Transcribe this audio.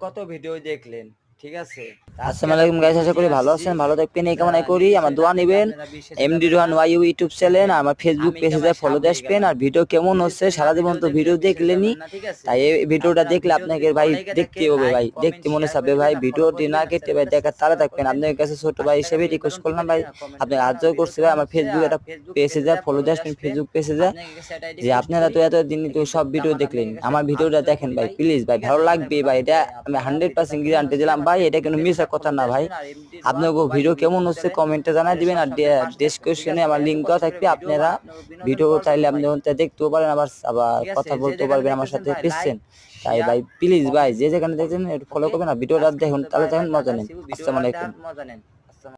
কত ভিডিও দেখলেন, ঠিক আছে। আসসালামু আলাইকুম গাইস, আশা করি ভালো আছেন, ভালো থাকবেন এই কামনা করি। আমার দোয়া নেবেন। MD Rohan Y YouTube channel, আমার ফেসবুক পেজে ফলো দিয়ে আসবেন। আর ভিডিও কেমন হচ্ছে সারা জীবন তো ভিডিও দেখলেনি, তাই এই ভিডিওটা দেখলে আপনাকে ভাই দেখতে হবে, ভাই দেখতে মনে চাবে ভাই। ভিডিওটি না কেটে ভাই দেখার তারা থাকবেন। আপনাদের কাছে ছোট ভাই হিসেবে রিকোয়েস্ট করলাম ভাই, আপনি আর্য করছি ভাই আমার ফেসবুক একটা পেজে যা ফলো দিয়ে আসবেন, ফেসবুক পেজে যা। যে আপনারা তো এতদিন তো সব ভিডিও দেখলেন, আমার ভিডিওটা দেখেন ভাই প্লিজ ভাই, ভালো লাগবে ভাই। এটা আমি 100% গ্যারান্টি দিলাম ভাই, এটা কোনো মিছা কথা না ভাই। আপনার ভিডিও কেমন হচ্ছে কমেন্টে জানাই দিবেন। আর ডেসক্রিপশনে আমার লিঙ্ক দেওয়া থাকবে, আপনারা ভিডিও চাইলে আপনি দেখতেও পারেন, আবার কথা বলতেও পারবেন আমার সাথে, বুঝছেন। তাই ভাই প্লিজ ভাই যে যেখানে দেখছেন একটু ফলো করবেন আর ভিডিওটা দেখুন, তাহলে মজা নেন। আসসালামু আলাইকুম।